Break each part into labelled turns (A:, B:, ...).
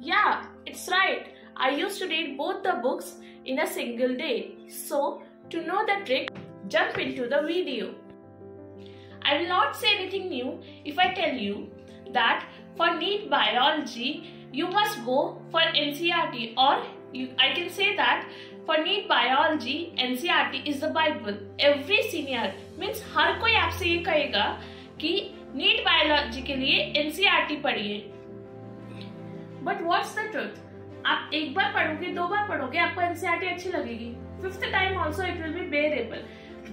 A: Yeah, it's right. I used to read both the books in a single day. So, to know the trick, jump into the video. I will not say anything new if I tell you that for NEET biology, you must go for NCERT, or I can say that for NEET biology, NCERT is the Bible. Every senior means हर कोई आपसे ये कहेगा कि NEET biology के लिए NCERT पढ़िए. But what's the truth? आप एक बार पढ़ोगे, दो बार पढ़ोगे, आपको NCERT अच्छी लगेगी. Fifth time also it will be bearable.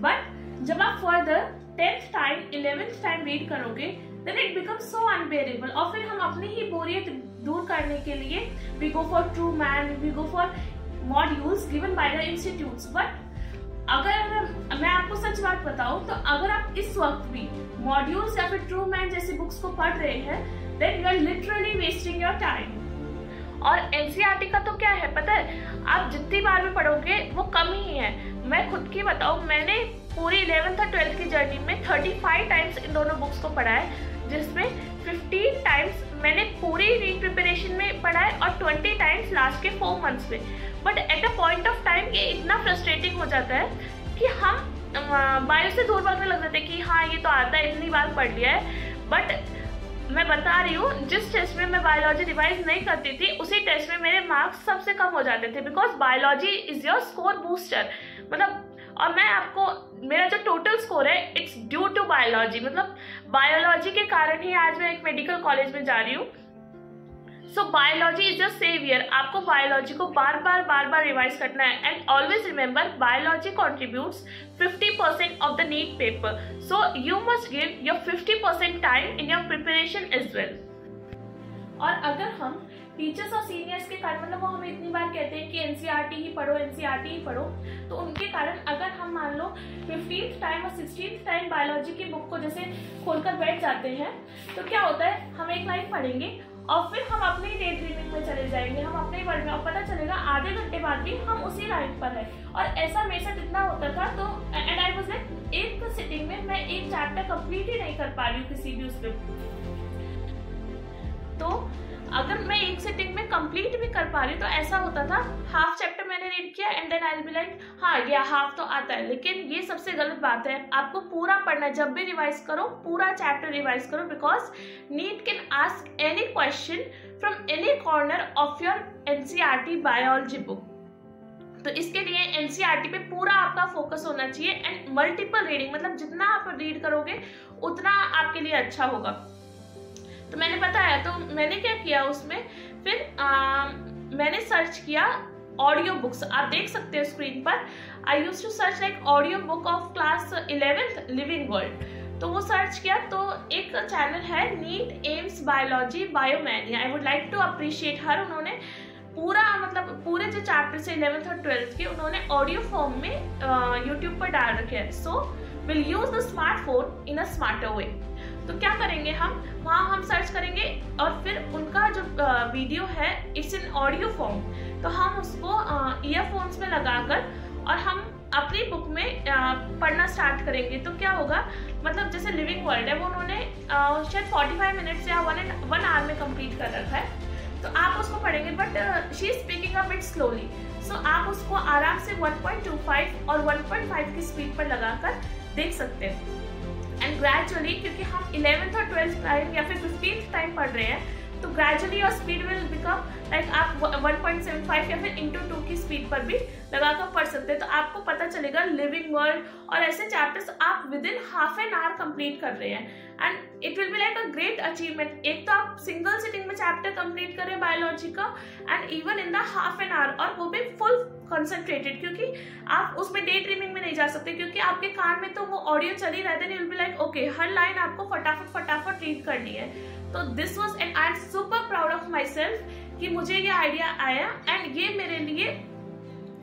A: But जब आप further 10th time, 11th time read करोगे, then it becomes so unbearable. और फिर हम अपनी ही बोरियत दूर करने के लिए we go for Truman, we go for modules given by the institutes. But अगर मैं आपको सच बात बताऊं तो अगर आप इस वक्त भी मॉड्यूल्स या फिर ट्रूमैन जैसी बुक्स को पढ़ रहे हैं, then you are literally wasting your time. और NCERT का तो क्या है पता है, आप जितनी बार भी पढ़ोगे वो कम ही है. मैं खुद की बताऊं, मैंने पूरी 11th और 12th की जर्नी में 35 टाइम्स इन दोनों बुक्स को पढ़ा है, जिसमें 15 टाइम्स मैंने पूरी रीड प्रिपरेशन में पढ़ा है और 20 टाइम्स लास्ट के 4 मंथ्स में. But at a point of time ये इतना फ्रस्ट्रेटिंग हो जाता है कि हम बायो से दूर भागने लग जाते हैं कि हाँ ये तो आता है, इतनी बार पढ़ लिया है. बट मैं बता रही हूँ, जिस टेस्ट में मैं बायोलॉजी रिवाइज नहीं करती थी, उसी टेस्ट में मेरे मार्क्स सबसे कम हो जाते थे, because biology is your score booster. मतलब और मैं आपको, मेरा जो टोटल स्कोर है इट्स ड्यू टू बायोलॉजी. मतलब बायोलॉजी के कारण ही आज मैं एक मेडिकल कॉलेज में जा रही हूँ. So biology is your saviour. आपको बायोलॉजी को बार बार रिवाइज करना है. And always remember, biology contributes 50% of the NEET paper. So you must give your 50% time in your preparation as well. और अगर हम टीचर्स और सीनियर्स के कारण, मतलब वो हमें इतनी बार कहते हैं कि NCERT ही पढ़ो, NCERT ही पढ़ो, तो उनके कारण अगर हम मान लो 15th टाइम और 16th टाइम बायोलॉजी की बुक को जैसे खोलकर बैठ जाते हैं, तो क्या होता है, हम एक लाइन पढ़ेंगे और फिर हम अपने ही डे ड्रीमिंग में चले जाएंगे, हम अपने ही वर्ल्ड में, और पता चलेगा आधे घंटे बाद भी हम उसी लाइन पर है. और ऐसा मेरे साथ इतना होता था. तो एंड आई वाज लाइक, एक सिटिंग में मैं एक चैप्टर कंप्लीट ही नहीं कर पा रही हूँ किसी भी उसमें. तो अगर मैं एक सिटिंग में कंप्लीट भी कर पा रही हूँ, तो ऐसा होता था, हाफ चैप्टर मैंने रीड किया and then I will be like हाँ ये हाफ तो आता है. लेकिन ये सबसे गलत बात है. आपको पूरा पढ़ना है. जब भी रिवाइज करो, पूरा चैप्टर रिवाइज करो, because NEET can ask any question from any corner of your NCERT biology book. तो इसके लिए NCERT पे पूरा आपका फोकस होना चाहिए. एंड मल्टीपल रीडिंग, मतलब जितना आप रीड करोगे उतना आपके लिए अच्छा होगा. तो मैंने बताया, तो मैंने क्या किया उसमें, फिर मैंने सर्च किया ऑडियो बुक्स. आप देख सकते हो स्क्रीन पर. I used to search like audio book of class 11th living world. तो वो सर्च किया, तो एक चैनल है NEET AIIMS biology Biomania. I would like to appreciate her. उन्होंने पूरा, मतलब पूरे जो चैप्टर से 11th और 12th के, उन्होंने ऑडियो फॉर्म में यूट्यूब पर डाल रखे हैं. So will use the smartphone in a smarter वे. तो क्या करेंगे, हम वहाँ हम सर्च करेंगे और फिर उनका जो वीडियो है इट्स इन ऑडियो फॉर्म. तो हम उसको ईयरफोन्स में लगाकर और हम अपनी बुक में पढ़ना स्टार्ट करेंगे. तो क्या होगा, मतलब जैसे लिविंग वर्ल्ड है, वो उन्होंने शायद 45 मिनट्स या 1 आवर में कंप्लीट कर रखा है. तो आप उसको पढ़ेंगे, but she is speaking a bit slowly. So आप उसको आराम से 1.25 और 1.5 की स्पीड पर लगाकर देख सकते हैं. एंड ग्रेजुअली, क्योंकि हम 11th और 12th टाइम या फिर 15th टाइम पढ़ रहे हैं, तो gradually your speed will become like आप 1.75 या फिर into 2 की स्पीड पर भी लगाकर पढ़ सकते हैं. तो आपको पता चलेगा लिविंग वर्ल्ड और ऐसे चैप्टर्स आप with in half an hour complete कर रहे हैं. And it will be like a great achievement. एक तो आप सिंगल सिटिंग में चैप्टर कंप्लीट कर रहे हैं बायोलॉजी का, and even in the half an hour, और वो भी फुल कंसंट्रेटेड, क्योंकि आप उसमें डे ड्रीमिंग में नहीं जा सकते, क्योंकि आपके कान में तो वो ऑडियो चली रहती है. You will be like okay, हर लाइन आपको फटाफट रीड करनी है. तो this was, and I am super proud of myself कि मुझे ये आइडिया आया. एंड ये मेरे लिए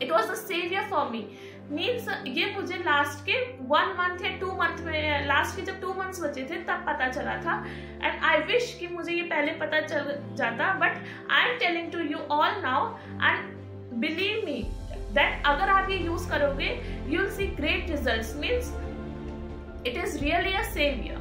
A: it was the saviour for me. Means ये मुझे लास्ट के 1 मंथ या 2 मंथ में, लास्ट के जब 2 मंथ्स बचे थे तब पता चला था. एंड आई विश कि मुझे ये पहले पता चल जाता. But I am telling to you all now, and believe me that अगर आप ये यूज करोगे you will see great results. Means it is really a saviour.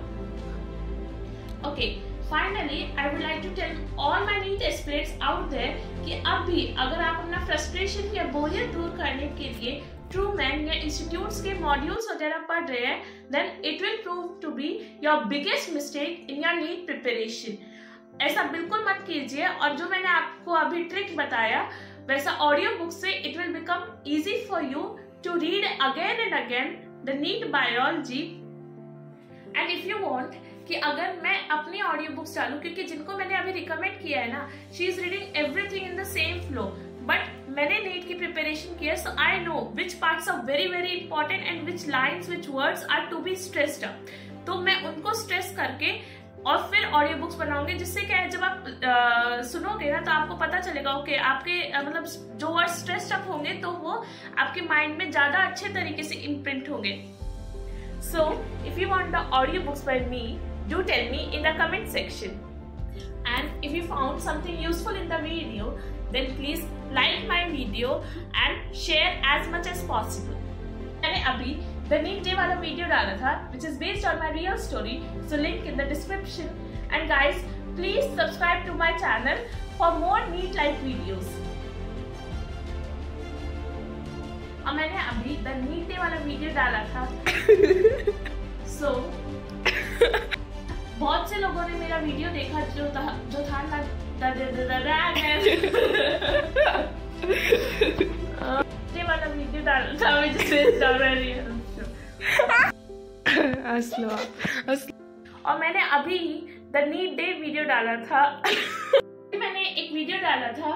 A: Okay, Finally, I would like to tell all my NEET aspirants out there कि अब भी अगर आप अपना फ्रस्ट्रेशन या बोरियत दूर करने के लिए ट्रूमैन या इंस्टीट्यूट्स के मॉड्यूल्स वगैरह पढ़ रहे हैं, then it will prove to be your biggest mistake in your NEET preparation. ऐसा बिल्कुल मत कीजिए, और जो मैंने आपको अभी ट्रिक बताया वैसा ऑडियो बुक से it will become easy for you to read again and again the NEET biology. And if you want कि अगर मैं अपनी ऑडियो बुक्स डालूं, क्योंकि जिनको मैंने अभी रिकमेंड किया है ना, she is reading everything in the same flow, but मैंने नीट की प्रिपरेशन की है, so I know which parts are very very important and which lines which words are to be stressed up, तो मैं उनको स्ट्रेस करके और फिर ऑडियो बुक्स बनाऊंगी, जिससे क्या है जब आप सुनोगे ना तो आपको पता चलेगा ओके आपके मतलब जो वर्ड स्ट्रेस्ड अप होंगे तो वो आपके माइंड में ज्यादा अच्छे तरीके से इम्प्रिंट होंगे. So if you want the audiobooks by me, do tell me in the comment section. And if you found something useful in the video, then please like my video and share as much as possible. मैंने अभी the NEET Day वाला video डाला था, which is based on my real story. So link in the description. And guys, please subscribe to my channel for more NEET-like videos. और मैंने अभी the NEET day वाला video डाला था. So, बहुत से लोगों ने मेरा वीडियो देखा जो था ना डे वाला वीडियो डाला था, और मैंने अभी द नीट डे वीडियो डाला था. मैंने एक वीडियो डाला था